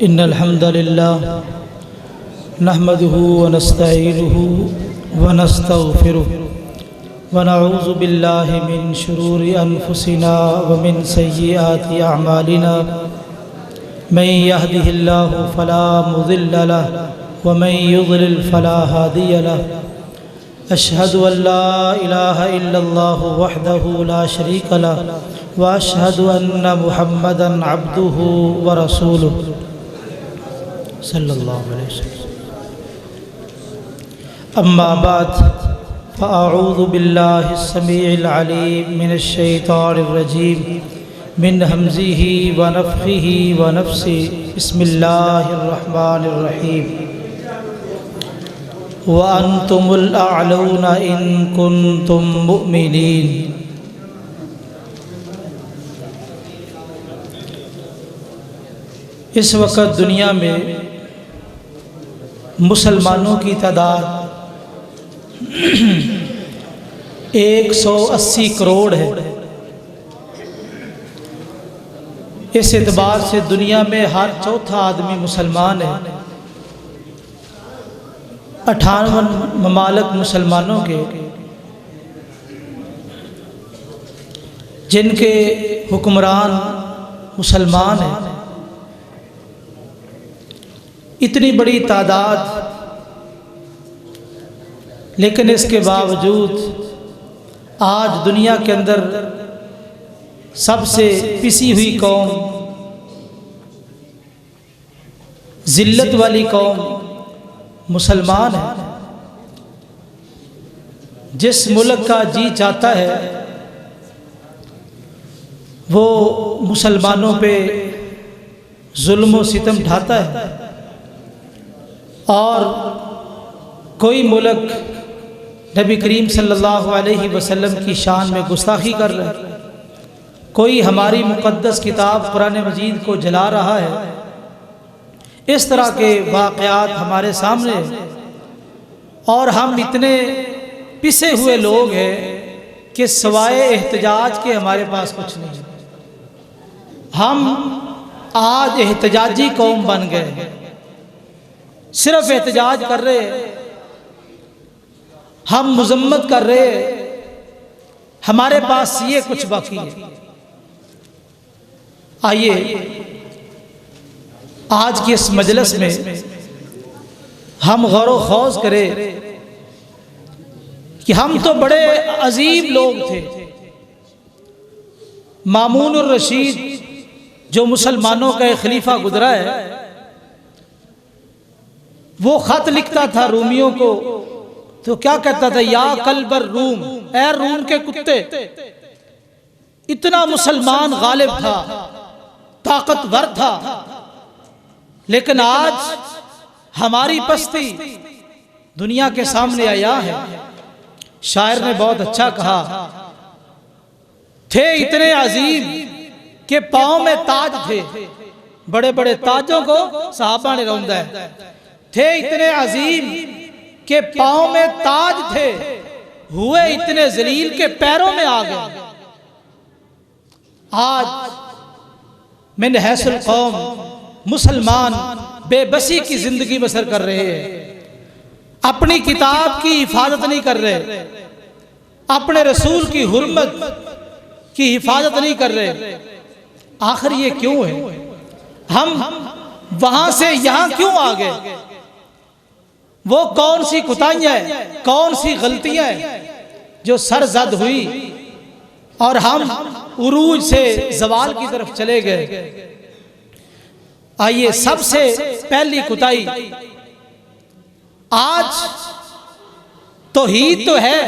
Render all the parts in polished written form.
इन्नल हम्दुलिल्लाह नहमदुहु व नस्तईनुहु व नस्तगफिरुहु व नऊज़ु बिल्लाहि मिन शुरूरि अनफुसिना व मिन सय्यिआति अअमालिना मन यहदिहिल्लाहु फला मुज़िल्ल लहु व मन युज़लिल फला हादिय लहु अशहदु अल्ला इलाहा इल्लल्लाहु वहदहु ला शरीका लहु व अशहदु अन्ना मुहम्मदन अब्दुहु व रसूलुहु सल्लल्लाहु अलैहि वसल्लम। अम्मा बाद फ़अऊज़ु बिल्लाहि स्समीइल अलीम मिनश शैतानिर रजीम मिन हम्ज़िही व नफ़्ख़िही व नफ़्सिही बिस्मिल्लाहिर रहमानिर रहीम। व अंतुमुल अअलौना इन कुन्तुम मुमिनीन। इस वक़्त दुनिया में मुसलमानों की तादाद 180 करोड़ है। इस एतबार से दुनिया में हर चौथा आदमी मुसलमान है। 58 ममालिक मुसलमानों के जिनके हुक्मरान मुसलमान हैं, इतनी बड़ी तादाद, लेकिन इसके बावजूद आज दुनिया के अंदर सबसे पिसी हुई कौम, जिल्लत वाली कौम मुसलमान है। जिस मुल्क का जी चाहता है वो मुसलमानों पे जुल्म व सितम ढाता है, और कोई मुल्क नबी करीम सल्लल्लाहु अलैहि वसल्लम की शान में गुस्ताखी कर रहा है, कोई हमारी मुक़द्दस किताब कुरान मजीद को जला रहा है। इस तरह के वाक़यात हमारे सामने, और हम इतने पिसे हुए लोग हैं कि सिवाय एहतजाज के हमारे पास कुछ नहीं है। हम आज एहतजाजी कौम बन गए, सिर्फ एहतजाज कर रहे हैं, हम मुज़म्मत कर रहे हैं, हमारे पास ये कुछ बाकी है। आइए आज की इस मजलिस में हम गौर खौज करें कि हम तो बड़े अजीब लोग थे। मामून और रशीद जो मुसलमानों का एक खलीफा गुजरा है, वो खत लिखता था रूमियों को, तो क्या कहता था, या कल्बर रूम, ए रूम के कुत्ते। इतना मुसलमान गालिब था, ताकतवर था, लेकिन आज हमारी पस्ती दुनिया के सामने आया है। शायर ने बहुत अच्छा कहा, थे इतने अजीम के पांव में ताज थे, बड़े बड़े ताजों को सहाबा ने रौंदा है। थे इतने अजीम के पांव में ताज थे, हुए इतने जलील के पैरों में आ गए। आज मिन हैसुल कौम मुसलमान बेबसी की जिंदगी बसर कर रहे हैं, अपनी किताब की हिफाजत नहीं कर रहे, अपने रसूल की हुर्मत की हिफाजत नहीं कर रहे। आखिर ये क्यों है? हम वहां से यहां क्यों आ गए? वो कौन सी कुताहियां हैं, कौन सी गलतियां हैं जो सरजद हुई और हम उरूज से जवाल की तरफ चले गए? आइए, सबसे पहली कुताही, आज तौहीद तो है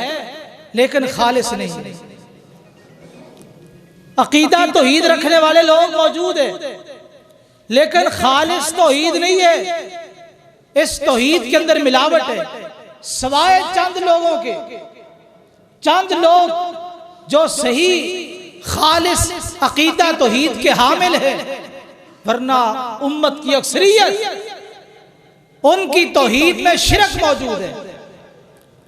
लेकिन खालिस नहीं। अकीदा तौहीद रखने वाले लोग मौजूद हैं, लेकिन खालिस तौहीद नहीं है। इस तौहीद के अंदर मिलावट है, सवाए चंद लोगों के, चंद लोग जो सही खालिस अकीदा तौहीद के हामिल हैं, वरना उम्मत की अक्सरियत उनकी तौहीद में शिरक मौजूद है।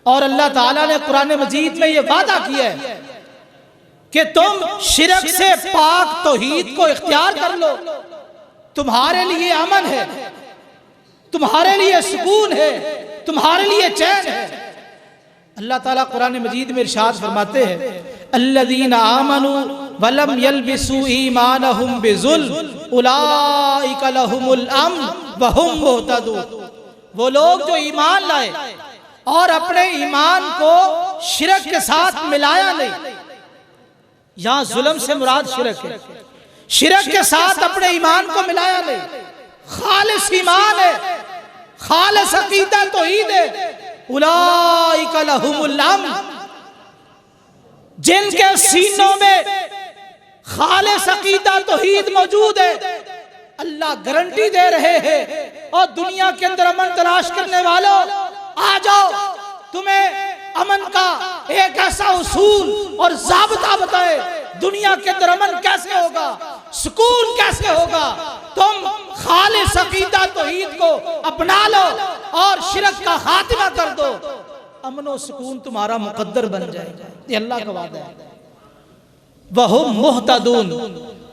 और अल्लाह ताला ने कुरान मजीद में यह वादा किया है कि तुम शिरक से पाक तौहीद को इख्तियार कर लो, तुम्हारे लिए अमन है, तुम्हारे लिए सुकून है, तुम्हारे लिए चैन है। अल्लाह ताला कुरान मजीद में इरशाद फरमाते हैं, अल्लज़ीना आमनू वलम यल्बिसू ईमानहुम बिज़ुल्म उलाइका लहुमुल अम्न व हुम मुहतदून। वो लोग जो ईमान लाए और अपने ईमान को शिरक के साथ मिलाया नहीं। यहां जुल्म से मुराद शिरक है, शिरक के साथ अपने ईमान को मिलाया नहीं। खालिस ईमान है, खालिस अकीदा तौहीद है। उलाइका लहुमुल अम्न, जिनके सीनों में खालिस अकीदा तौहीद मौजूद है, अल्लाह गारंटी दे रहे हैं। और दुनिया के अंदर अमन तलाश करने वालों, आ जाओ, तुम्हें अमन का एक ऐसा उसूल और ज़ाब्ता बताए। दुनिया के अंदर अमन कैसे होगा, सुकून कैसे होगा। तुम खालिस अकीदा तौहीद को अपना लो और शिरक का खात्मा कर दो, अमन और सुकून तुम्हारा मुकद्दर बन जाएगा। ये अल्लाह का वादा है। वहुम मुहतदून,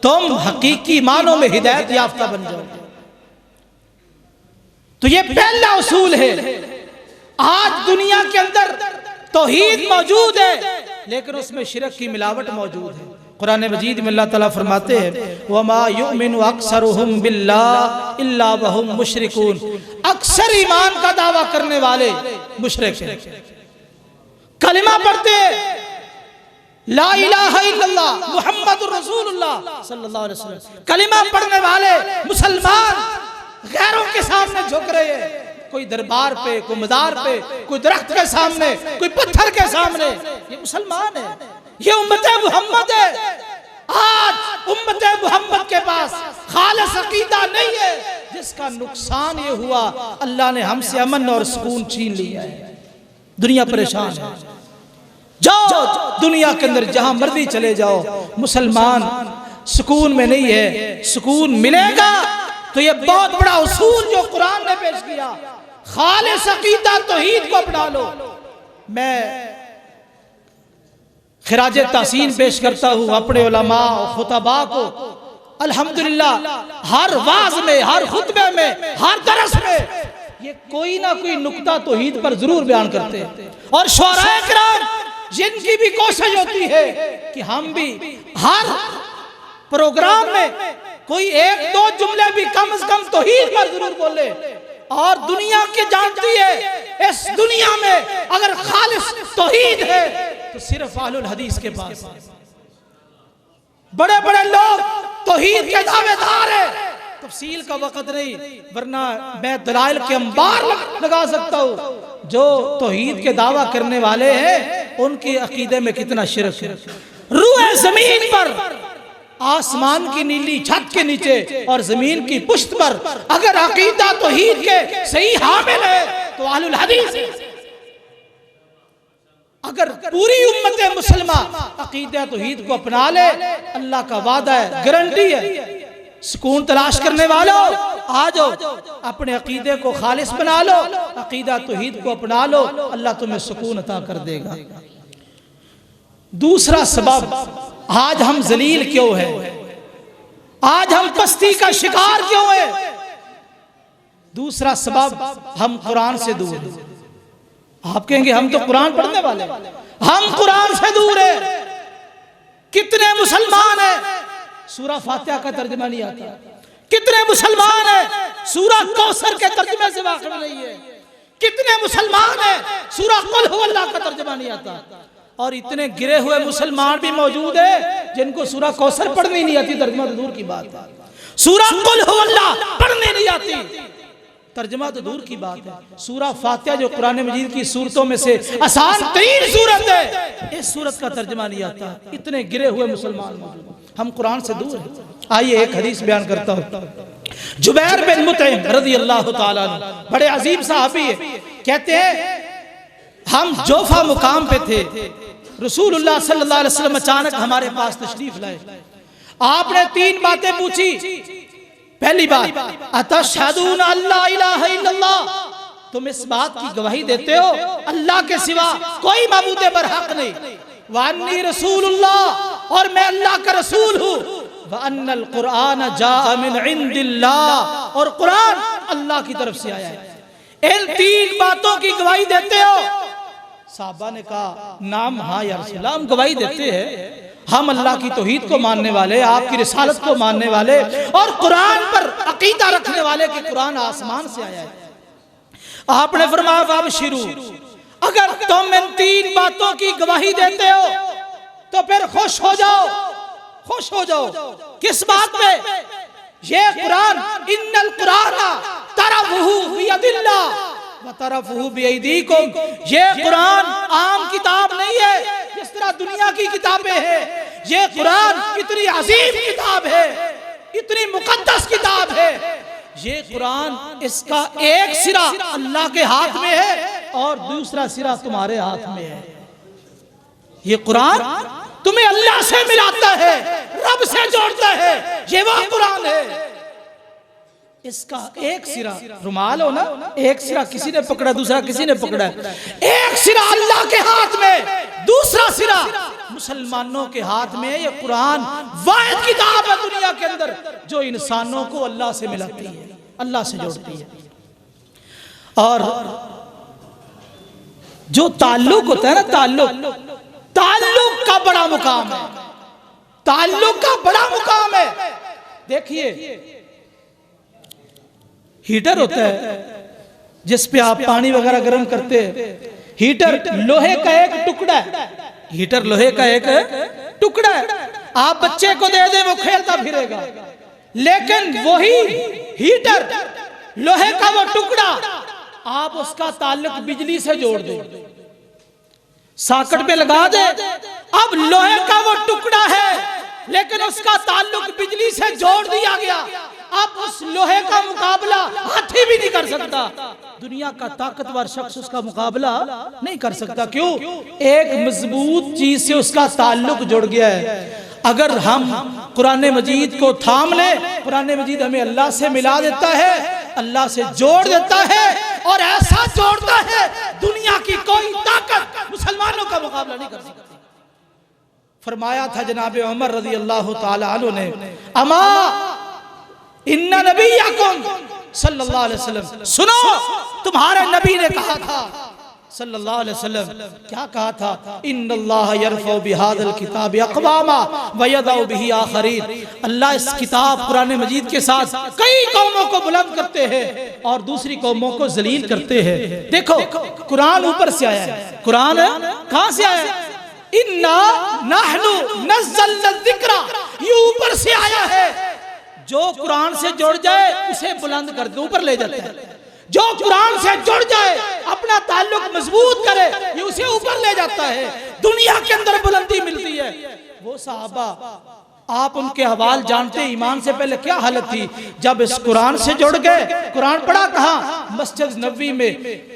तुम हकीकी मानों में हिदायत याफ्ता बन जाओगे। तो ये पहला उसूल है। आज दुनिया के अंदर तौहीद मौजूद है, लेकिन उसमें शिरक की मिलावट मौजूद है। कुरान मजीद में अल्लाह ताला फरमाते हैं, वमा युमिनु अक्सरुहुम बिल्लाह इल्ला वहुम मुशरिकून। अक्सर ईमान का दावा करने वाले मुशरिक हैं। कलिमा पढ़ते हैं, ला इलाहा इल्लल्लाह मुहम्मदुर रसूलुल्लाह सल्लल्लाहु अलैहि वसल्लम, कलिमा पढ़ने वाले मुसलमान गैरों के सामने झुक रहे हैं। कोई दरबार पे, कोई मज़ार पे, कोई दरख्त के सामने, कोई पत्थर के सामने। ये मुसलमान है, ये उम्मत मुहम्मद है। आज उम्मत मुहम्मद के पास खालिस अकीदा नहीं है, जिसका नुकसान ये हुआ अल्लाह ने हमसे अमन और सुकून छीन लिया है। दुनिया परेशान है। जाओ दुनिया के अंदर जहां मर्जी चले जाओ, मुसलमान सुकून में नहीं है। सुकून मिलेगा तो ये बहुत बड़ा उसूल जो कुरान ने पेश किया, खालिस अकीदा तौहीद को अपना लो। मैं खिराज तहसीन पेश करता हूँ अपने उलमा और खुतबा को। अल्हम्दुलिल्लाह हर वाज में, हर खुतबे में, हर दरस में ये कोई ना कोई नुक्ता तौहीद पर जरूर बयान करते हैं। और शुअराए किराम जिनकी भी कोशिश होती है कि हम भी हर प्रोग्राम में कोई एक दो जुमले भी कम से कम तौहीद पर जरूर बोले। और दुनिया की जानती है, इस दुनिया में अगर खालिस तौहीद है तो सिर्फ अहलुल हदीस के पास। बड़े बड़े लोग तौहीद के दावेदार हैं, तफसील का वक्त नहीं, वरना मैं दलाइल के अंबार लगा सकता हूँ। जो तौहीद के दावा करने वाले हैं उनके अकीदे में कितना शिरक है। रूए जमीन पर, आसमान की नीली छत के नीचे और जमीन की पुश्त पर अगर अकीदा तौहीद के सही हामिल है तो अहलुल हदीस है। अगर पूरी उम्मत मुसलमा अकीदा तौहीद को अपना ले, अल्लाह का वादा है, गारंटी है। सुकून तलाश करने वालों, आ जाओ, अपने अकीदे को खालिस बना लो, अकीदा तौहीद को अपना लो, अल्लाह तुम्हें सुकून अता कर देगा। दूसरा सबब, आज हम जलील क्यों हैं, आज हम पस्ती का शिकार क्यों हैं? दूसरा सबब, हम कुरान से दूर हैं। आप कहेंगे हम तो कुरान पढ़ने वाले, हम कुरान से दूर हैं। कितने मुसलमान हैं सूरा फातिहा का तर्जुमा नहीं आता? कितने मुसलमान हैं सूरा कौसर के तर्जुमे से वाकिफ नहीं है? कितने मुसलमान हैं सूरा कुल हुवल्लाह का तर्जुमा नहीं आता? और इतने गिरे हुए मुसलमान भी मौजूद है जिनको सूरा कौसर पढ़नी नहीं आती, तर्जुमा तो दूर की बात है। सूरा कुल हुवल्लाह पढ़ने नहीं आती, तर्जुमा तो दूर की बात है। सूरा फातिहा जो कुरान मजीद की सूरतों में से आसान तरीन सूरत है, इस सूरत का तर्जुमा नहीं आता। इतने गिरे हुए मुसलमान मौजूद, हम कुरान से दूर हैं। आइए एक हदीस बयान करता हूँ। जुबैर बिन मुतइम रज़ियल्लाहु ताला अन्हु बड़े अजीब सहाबी है। कहते हैं हम जोफा मुकाम पे थे, रसूलुल्लाह सल्लल्लाहु अलैहि वसल्लम अचानक हमारे पास तशरीफ लाए। आपने तीन बातें पूछी। पहली बात, अतशहदूना अल्ला इलाहा इल्लल्लाह, तुम इस बात की गवाही देते हो अल्लाह के सिवा कोई माबूद बरहक नहीं, वान्नी रसूलुल्लाह, और मैं अल्लाह का रसूल हूँ। व अन्नल कुरान जाअ मिन इंदिल्लाह, और कुरान अल्लाह की तरफ से आया है। इन तीन बातों की गवाही देते हो? साहबा ने कहा नाम हाँ या रसूल अल्लाह, हम गवाही देते हैं, हम अल्लाह की तौहीद को मानने वाले, आपकी रिसालत को मानने वाले और कुरान पर अकीदा रखने वाले कि कुरान आसमान से आया है। आपने फरमाया वाबशिरू, अगर तुम इन तीन बातों की गवाही देते हो तो फिर खुश हो जाओ, खुश हो जाओ। किस बात पे? ये कुरान, इन्नल कुरान तरफहु बियदिल्लाह व तरफहु बियदीकुम, ये कुरान आम किताब नहीं है जिस तरह दुनिया की किताबें हैं। ये कुरान इतनी अजीम किताब है, इतनी मुकद्दस किताब है। ये कुरान, इसका एक सिरा अल्लाह के हाथ में है और दूसरा सिरा तुम्हारे हाथ में है। ये कुरान तुम्हें अल्लाह से मिलाता है, रब से जोड़ता है, ये वो कुरान है। इसका एक सिरा, रुमाल हो ना, एक सिरा किसी ने पकड़ा, दूसरा किसी ने पकड़ा, एक सिरा अल्लाह के हाथ में, दूसरा सिरा मुसलमानों के हाथ में। ये कुरान वाहिद किताब है दुनिया के अंदर जो इंसानों को अल्लाह से मिलाती है, अल्लाह से जोड़ती है। और जो ताल्लुक होता है ना, ताल्लुक का बड़ा मुकाम है, ताल्लुक का बड़ा मुकाम है। देखिए हीटर होता है जिस पे आप पानी वगैरह गर्म करते हैं, हीटर लोहे का एक टुकड़ा है, हीटर लोहे का एक टुकड़ा है। आप बच्चे को दे दे वो खेलता फिरेगा, लेकिन वही हीटर लोहे का वो टुकड़ा आप उसका ताल्लुक बिजली से जोड़ दो, सॉकेट पे लगा दे, अब लोहे का वो टुकड़ा है लेकिन उसका ताल्लुक बिजली से जोड़ दिया गया। अब उस लोहे का मुकाबला हाथी भी नहीं कर सकता, दुनिया का ताकतवर शख्स उसका मुकाबला नहीं कर सकता। क्यों? एक मजबूत चीज से उसका ताल्लुक जुड़ गया है। अगर हम कुरान मजीद को थाम ले, कुरान मजीद हमें अल्लाह से मिला देता है, अल्लाह से जोड़ देता है और ऐसा जोड़ता है दुनिया की कोई ताकत मुसलमानों का मुकाबला नहीं कर सकती। फरमाया था जनाब उमर रज़ी अल्लाह ताला अन्हु ने, अमा इन्ना नबिय्यकुम सल्लल्लाहु अलैहि वसल्लम, सुनो तुम्हारे नबी ने कहा था सल्लल्लाहु अलैहि वसल्लम, क्या कहा था? इन्नल्लाह यरफउ बिहादल किताब अक़वामा व यदउ बिही आखरीन, अल्लाह इस किताब कुरान मजीद के साथ कई कौमों को बुलंद करते हैं और दूसरी कौमों को जलील करते हैं। देखो कुरान ऊपर से आया है, कुरान कहां से आया है? इन्ना नहनु नज़्ज़लना ज़िक्रा, ये ऊपर से आया है। जो कुरान से जुड़ जाए उसे बुलंद कर दे, ऊपर ले जाता है। जो कुरान से जुड़ जाए, अपना ताल्लुक मजबूत करे, ये उसे ऊपर ले जाता है, दुनिया के अंदर बुलंदी मिलती है। वो सहाबा आप उनके हवाल जानते, ईमान से पहले क्या हालत थी, जब इस कुरान से जुड़ गए। कुरान पढ़ा कहाँ? मस्जिद नबवी में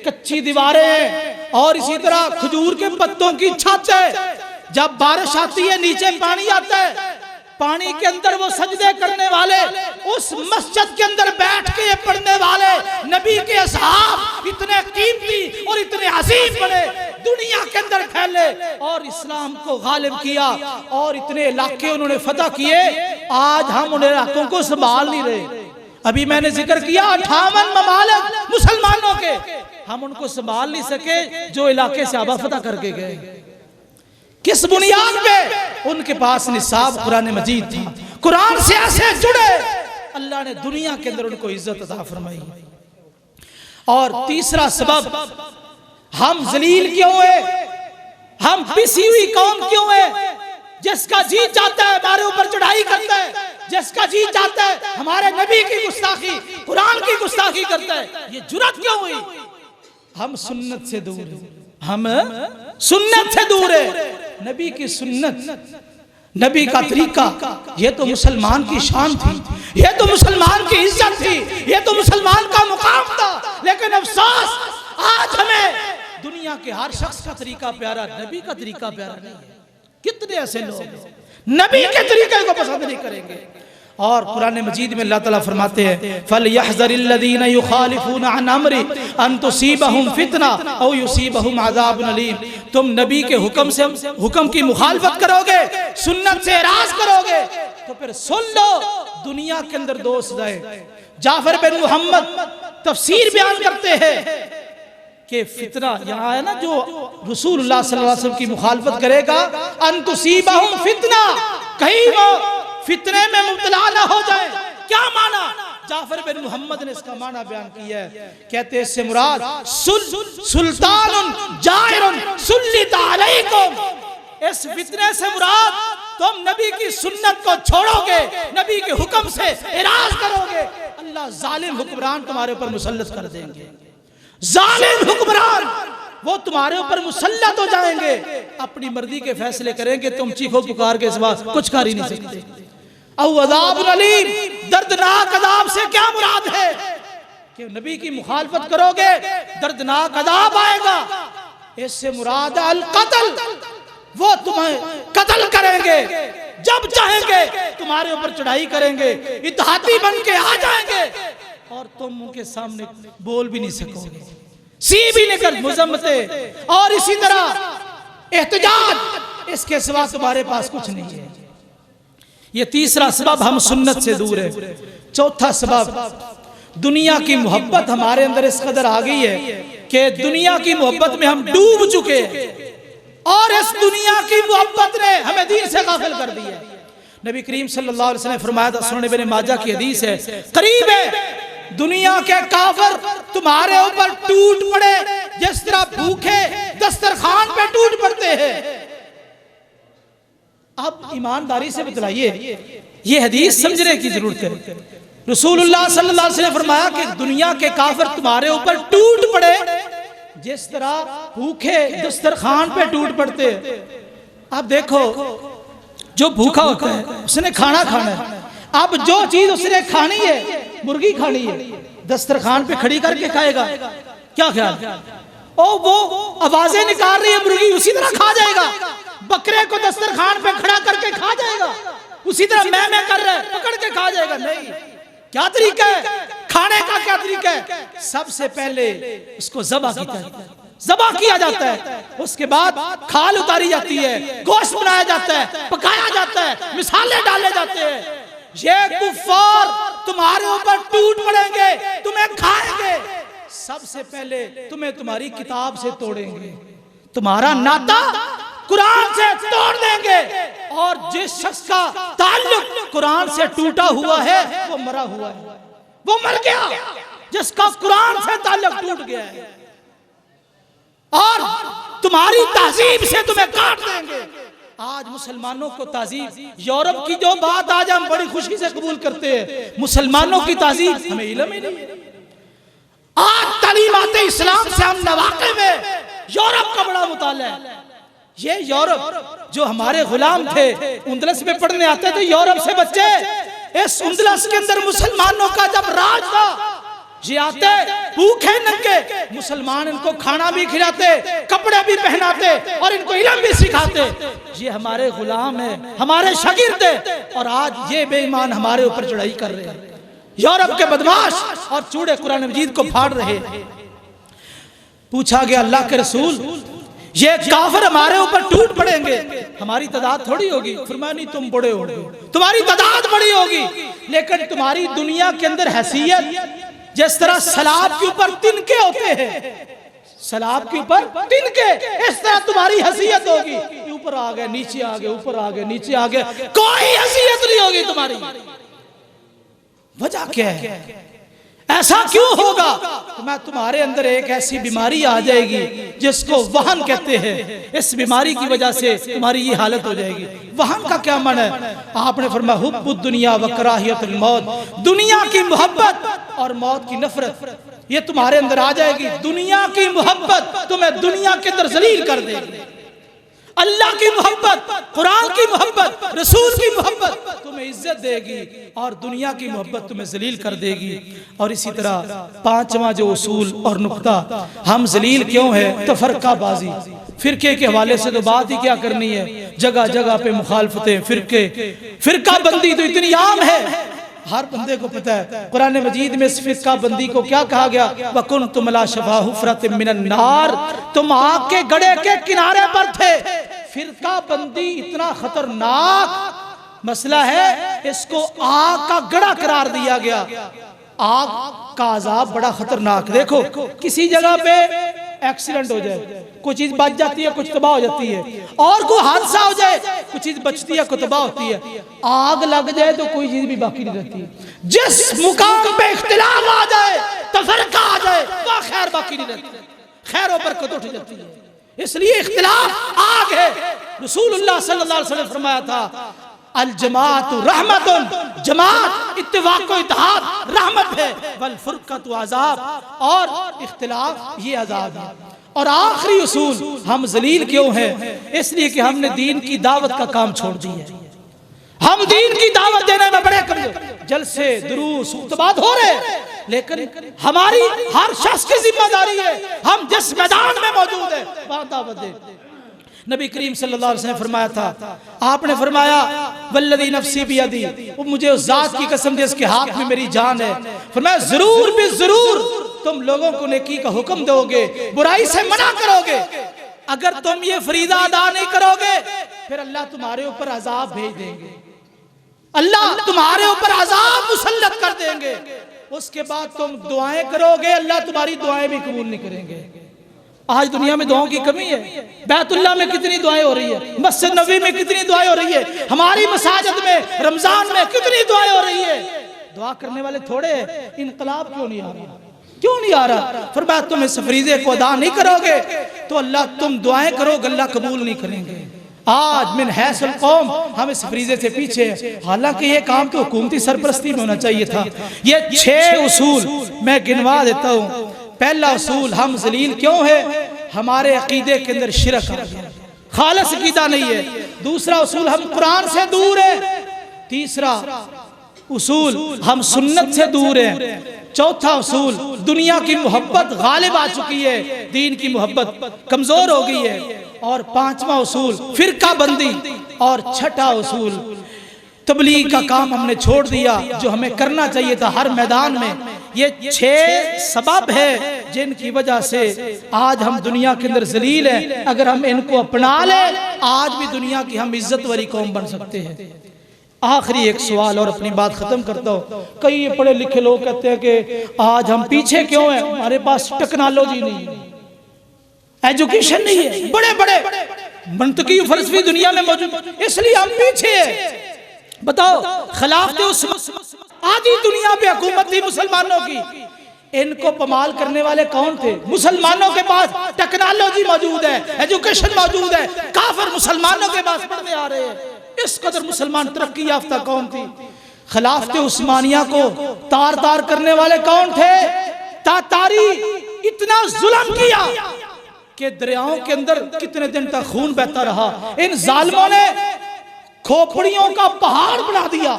कच्ची दीवारें हैं और इसी तरह खजूर के पत्तों की छत है। जब बारिश आती है नीचे पानी आता है, पानी के अंदर वो सजदे करने वाले, उस मस्जिद के अंदर बैठ के पढ़ने वाले नबी के असहाब इतने कीमती और इतने अजीम बने, दुनिया के अंदर फैले और इस्लाम को गालिब किया और इतने इलाके उन्होंने फतह किए। आज हम उन इलाकों को संभाल नहीं रहे। अभी मैंने जिक्र किया 58 ममालिक मुसलमानों के, हम उनको संभाल नहीं सके जो इलाके से आबा फतह करके गए। किस बुनियाद पे? उनके पास निसाब कुरान मजीद था, कुरान से ऐसे जुड़े, अल्लाह ने दुनिया के अंदर उनको इज्जत अता फरमाई। और तीसरा सबब, हम जलील क्यों है, हम पिसी हुई कौम क्यों है? जिसका जी चाहता है हमारे ऊपर चढ़ाई करता है, जिसका जी चाहता है हमारे नबी की गुस्ताखी, कुरान की गुस्ताखी करता है। ये जुर्रत क्यों हुई? हम सुन्नत से दूर हैं, हम सुन्नत से दूर है। नबी की सुन्नत, नबी का तरीका, ये तो मुसलमान की शान थी, ये तो मुसलमान की इज्जत थी, ये तो मुसलमान का मुकाम था। लेकिन अफसोस आज हमें दुनिया के हर शख्स का तरीका प्यारा, नबी का तरीका प्यारा नहीं है। कितने ऐसे लोग नबी के तरीके को पसंद नहीं करेंगे। और कुरान मजीद में अल्लाह ताला फरमाते हैं, फलयहज़रिल्लज़ीना युखालिफूना अन अमरी अन तुसीबहुम फितना औ युसीबहुम अज़ाबुन अलीम। तुम नबी के हुक्म की मुखालफत करोगे, सुन्नत से एराज करोगे, तो फिर सुन लो दुनिया के अंदर दो सजाएं। जाफर बिन मोहम्मद तफसीर बयान करते हैं कि फितना यहाँ है ना, जो रसूलुल्लाह सल्लल्लाहु अलैहि वसल्लम की मुखालफत करेगा, अन तुसीबहुम फितना, कहीं वो फितने में मुब्तला ना हो जाए। क्या माना? जाफर बिन मोहम्मद ने इसका माना बयान किया है, कहते हैं इससे मुराद सुल्तानुन जाइरुन सुल्लिता अलैकुम, इस फितने से मुराद तुम नबी की सुन्नत को छोड़ोगे, नबी के हुक्म से इराज करोगे, अल्लाह जालिम हुक्मरान तुम्हारे ऊपर मुसल्लत कर देंगे। जालिम हुक्मरान वो तुम्हारे ऊपर मुसल्लत हो जाएंगे, अपनी मर्जी के फैसले करेंगे, तुम चीखो पुकार के सिवा कुछ कर ही नहीं सकते। औ अज़ाबुन अलीम, दर्दनाक अज़ाब से क्या मुराद है कि नबी की मुखालफत करोगे दर्दनाक अज़ाब आएगा। इससे मुराद अल कत्ल, वो तुम्हें कत्ल करेंगे, जब चाहेंगे तुम्हारे ऊपर चढ़ाई करेंगे, इत्तेहादी बन के आ जाएंगे और तुम उनके सामने बोल भी नहीं सकोगे, सी भी नहीं कर मुज़म्मते, और इसी तरह एहतजाज, इसके सिवा तुम्हारे पास कुछ नहीं है। ये तीसरा सबब, हम सुन्नत से दूर है। चौथा सबब, दुनिया की मोहब्बत हमारे अंदर इस कदर आ गई है कि दुनिया की मोहब्बत में हम डूब चुके हैं, और इस दुनिया की मोहब्बत ने हमें दीन से गाफिल कर दिया है। नबी करीम सल्लल्लाहु अलैहि वसल्लम ने फरमाया था, सुनन इब्न माजा की हदीस है, करीब है दुनिया के काफिर तुम्हारे ऊपर टूट पड़े जिस तरह भूखे दस्तरखान पे टूट पड़ते हैं। अब ईमानदारी से बतलाइए, ये हदीस समझने की जरूरत है। रसूलुल्लाह सल्लल्लाहु अलैहि वसल्लम ने फरमाया कि दुनिया के काफिर तुम्हारे ऊपर टूट पड़े जिस तरह भूखे दस्तरखान पे टूट पड़ते। अब देखो, जो भूखा होता है उसने खाना खाना है, अब जो चीज उसने खानी है, मुर्गी खानी है, दस्तरखान पे खड़ी करके खाएगा, क्या ख्याल? ओ वो आवाजें निकाल रही है मुर्गी, उसी तरह खा जाएगा। बकरे को दस्तरखान पे खड़ा करके खा जाएगा, उसी तरह मैं कर रहा है पकड़ के खा जाएगा? नहीं। क्या तरीका है खाने का? क्या तरीका है? सबसे पहले उसको ज़बा किया जाता है, उसके बाद खाल उतारी जाती है, गोश्त बनाया जाता है, पकाया जाता है, मिसाले डाले जाते हैं। ये कुफ्फार तुम्हारे ऊपर टूट पड़ेंगे, तुम्हें खाएंगे, सबसे पहले तुम्हें तुम्हारी किताब से तोड़ेंगे, तुम्हारा नाता कुरान से तोड़ देंगे, और जिस शख्स का ताल्लुक कुरान से टूटा हुआ है वो मरा हुआ है, वो मर गया, जिसका कुरान से ताल्लुक टूट गया है, और तुम्हारी तहजीब से तुम्हें काट देंगे। आज मुसलमानों को तहजीब, यूरोप की जो बात आज हम बड़ी खुशी से कबूल करते हैं, मुसलमानों की तहजीब हमें इल्म ही नहीं है। आज तालीमात इस्लाम से हम नवाके में यूरोप का बड़ा मुताला है। ये यूरोप जो हमारे गुलाम थे, उंदलस में पढ़ने आते थे यूरोप से बच्चे, इस उंदलस के अंदर मुसलमानों का जब राज था, ये आते भूखे नंगे, मुसलमान इनको खाना भी खिलाते, कपड़े भी पहनाते, और इनको इल्म भी सिखाते। ये हमारे गुलाम है, हमारे शागिर्द है, और आज ये बेईमान हमारे ऊपर चढ़ाई कर रहे हैं। यूरोप के बदमाश और चूड़े कुरान मजीद को फाड़ रहे। पूछा गया अल्लाह के रसूल, ये काफिर हमारे ऊपर टूट पड़ेंगे, हमारी तादाद थोड़ी होगी? फरमाया नहीं, तुम बड़े होगे, तुम्हारी तादाद बड़ी होगी, लेकिन तुम्हारी दुनिया के अंदर हैसियत जिस तरह सलाब के ऊपर तिनके होते हैं, सलाब के ऊपर तिनके, इस तरह तुम्हारी हैसियत होगी। ऊपर आ गए, नीचे आ गए, ऊपर आ गए, नीचे आ गए, कोई हैसियत नहीं होगी तुम्हारी। वजह क्या है? ऐसा क्यों होगा? तो मैं तुम्हारे अंदर एक ऐसी बीमारी आ जाएगी जिसको वहन कहते हैं, इस बीमारी की वजह से तुम्हारी ये हालत हो जाएगी। वहन का क्या माना है? आपने फरमाया हुब्बुद दुनिया व कराहियतुल मौत, दुनिया की मोहब्बत और मौत की नफरत, ये तुम्हारे अंदर आ जाएगी। दुनिया की मोहब्बत तुम्हें दुनिया के अंदर जलील कर देगी, अल्लाह की मोहब्बत, कुरान की मोहब्बत, रसूल की मोहब्बत तुम्हें इज्जत देगी, और दुनिया की मोहब्बत तुम्हें जलील कर देगी। और इसी तरह पांचवा जो उसूल और नुक्ता, हम जलील क्यों है? तफरकाबाजी, फिरके के हवाले से तो बात ही क्या करनी है। जगह जगह पे मुखालफतें, फिरका बंदी तो इतनी आम है, हर बंदे को पता है कुरान मजीद में इस फिरका बंदी को क्या कहा गया, वकुन्तुम अला शफा हुफरतिम मिनन नार, तुम आग के गड्ढे के किनारे पर थे। फिरका बंदी इतना खतरनाक मसला है, इसको आग का गड्ढा करार दिया गया। आग का अजाब बड़ा खतरनाक। देखो किसी जगह पे एक्सीडेंट हो जाए, कोई चीज बच जाती है, कुछ तबाह हो जाती है, और कोई हादसा हो जाए, कुछ चीज बचती है, कोई तबाह होती है। आग लग जाए तो कोई चीज भी बाकी नहीं रहती। जिस मुकाम पे इख्तिलाफ आ जाए, तफरका आ जाए, वह खैर बाकी नहीं रहती, खैरों पर कद उठ जाती है। इसलिए इख्तिलाफ आग है। रसूलुल्लाह सल्लल्लाहु अलैहि वसल्लम फरमाया था, अल जमाअतु रहमतुन, जमात इत्तिफाक व इत्तेहाद रहमत है, वल फुरकतु अज़ाब, और इख्तिलाफ ये अज़ाब है। और आखिरी उसूल, हम जलील क्यों हैं? इसलिए कि हमने दीन की दावत का काम छोड़ दिया है। हम दीन की दावत देने में बड़े कमजोर, जलसे दुरूस खुतबात हो रहे, लेकिन हमारी हर शख्स की जिम्मेदारी है, हम जिस मैदान में मौजूद है वहां दावत दे। नबी करीम सल्लल्लाहु अलैहि वसल्लम फरमाया था, आपने फरमाया वल्लदी नफ्सी बियदी, वो मुझे उस जात की कसम जिसके हाथ में मेरी जान है, फरमाया जरूर भी जरूर तुम लोगों को नेकी का हुक्म दोगे, बुराई से मना करोगे। अगर तुम ये फरीदा अदा नहीं करोगे फिर अल्लाह तुम्हारे ऊपर अजाब भेज देंगे, अल्लाह तुम्हारे ऊपर अजाब मुसल्लत कर देंगे। उसके बाद तुम दुआएं करोगे, अल्लाह तुम्हारी दुआएं भी कबूल नहीं करेंगे। आज दुनिया में दुआओं की कमी है। बैतुल्लाह में कितनी दुआएं हो रही है, मस्जिद नबी में कितनी दुआएं हो रही है, हमारी मसाजिद में रमजान में कितनी दुआएं हो रही है। दुआ करने वाले थोड़े हैं। इनकलाब क्यों नहीं आ रहा? क्यों नहीं आ रहा? फरमाया तुम इस फरीज़े को अदा नहीं करोगे तो अल्लाह, तुम दुआएं करोगे अल्लाह कबूल नहीं करेंगे। आज मिन हैसल कौम हम इस फरीज़े से पीछे हैं। हालांकि ये काम तो हुकूमती सरपरस्ती में होना चाहिए था। ये 6 उसूल मैं गिनवा देता हूँ। पहला उसूल, हम जलील क्यों है? हमारे अकीदे के अंदर शिरक आ गया, खालिस अकीदा नहीं है। दूसरा उसूल, हम कुरान से दूर है। तीसरा उसूल, हम सुन्नत से दूर है। चौथा उसूल, दुनिया की मोहब्बत गालिब आ चुकी है, दीन की मोहब्बत कमजोर हो गई है। और पांचवा उसूल, फिरका बंदी। और छठा उसूल, तबलीग का काम हमने छोड़ दिया जो हमें करना चाहिए था हर मैदान में। ये 6 सबब है जिनकी वजह से आज हम दुनिया के अंदर जलील हैं। अगर हम इनको अपना लें, आज भी दुनिया की हम इज्जत वाली कौम बन सकते हैं। आखिरी एक सवाल और अपनी बात खत्म करता हूँ। कई पढ़े लिखे लोग कहते हैं कि आज हम पीछे क्यों हैं? हमारे पास टेक्नोलॉजी नहीं है, एजुकेशन नहीं है, बड़े बड़े मंतकी फलसफी दुनिया में मौजूद, इसलिए हम पीछे हैं। बताओ, खिलाफत उस आधी दुनिया पे हुकूमत थी मुसलमानों की, इनको पमाल करने वाले कौन थे? मुसलमानों के पास टेक्नोलॉजी मौजूद है, एजुकेशन मौजूद है, काफिर मुसलमानों के पास पढ़ने आ रहे हैं। इस कदर मुसलमान तरक्की याफ्ता कौन थी? खिलाफत उस्मानिया को तार तार करने वाले कौन थे? तातारी इतना जुल्म किया कि दरियाओं के अंदर कितने दिन तक खून बहता रहा। इन जालिमों ने खोपड़ियों का पहाड़ बना दिया,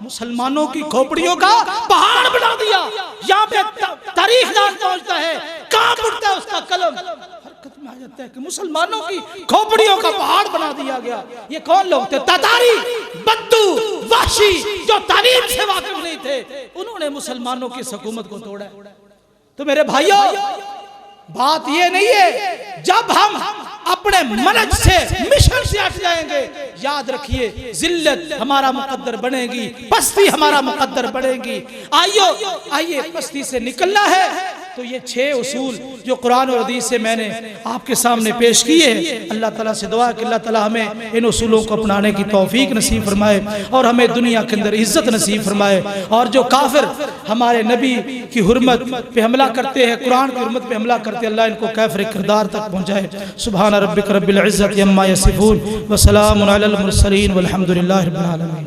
मुसलमानों की खोपड़ियों का पहाड़ बना दिया। यहाँ पे तारीखदान पहुंचता है, कांप उठता है उसका कलम, हरकत में आ जाता है कि मुसलमानों की खोपड़ियों का पहाड़ बना दिया गया। ये कौन लोग थे? तातारी, बद्दू, वाशी, जो तालीम से वाकिफ नहीं थे, उन्होंने मुसलमानों की हुकूमत को तोड़ा। तो मेरे भाइयों, बात ये नहीं है जब हम अपने मनज से, मिशन से हट जाएंगे, याद रखिए जिल्लत हमारा मुकद्दर बनेगी, पस्ती हमारा मुकद्दर बनेगी। आइए पस्ती से निकलना है तो ये 6 उसूल जो कुरान और हदीस से मैंने आपके सामने पेश किए हैं, अल्लाह ताला से दुआ है कि अल्लाह ताला हमें इन उसूलों को अपनाने की तौफीक नसीब फरमाए और हमें दुनिया के अंदर इज्जत नसीब फरमाए। और जो काफिर हमारे नबी की हुर्मत पे हमला करते हैं, कुरान की हुर्मत पे हमला करते हैं, अल्लाह इनको काफिर किरदार तक पहुँचाए। सुभान रब्बिक रब्बिल इज्जति अम्मा यसिफून व सलामुन अलल मुरसलीन वल्हम्दुलिल्लाहि रब्बिल आलमीन।